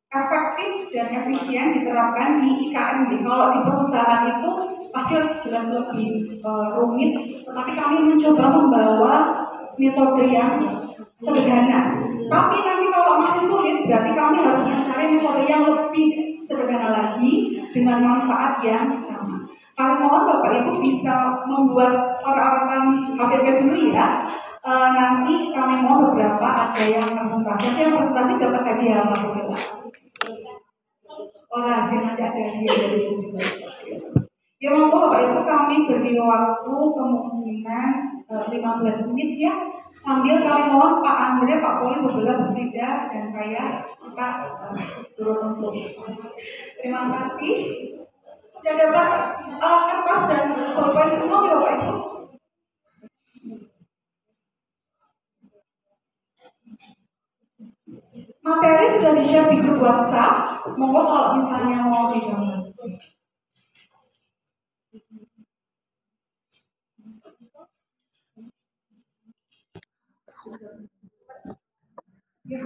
[SPEAKER 3] efektif dan efisien diterapkan di IKM. Kalau di perusahaan itu pasti jelas lebih rumit, tetapi kami mencoba membawa metode yang sederhana. Tapi nanti kalau masih sulit, berarti kami harus mencari metode yang lebih sederhana lagi dengan manfaat yang sama. Kami mohon Bapak Ibu bisa membuat orang-orang HPP dulu ya. Nanti kami mohon beberapa ada yang presentasi. Yang presentasi dapat hadiah apa Bu Bella? Hasil nanti ada hadiah dari Bu Bella. Ya monggo Bapak Ibu, kami beri waktu kemungkinan 15 menit ya. Sambil kami mohon Pak Andre, Pak Poli, Bu Bella, Bu Frida, dan saya kita turun untuk. Terima kasih. Sudah dapat kertas dan pulpen semua ya Bapak Ibu? Materi sudah di-share di grup WhatsApp. Monggo kalau misalnya mau didownload. Ya,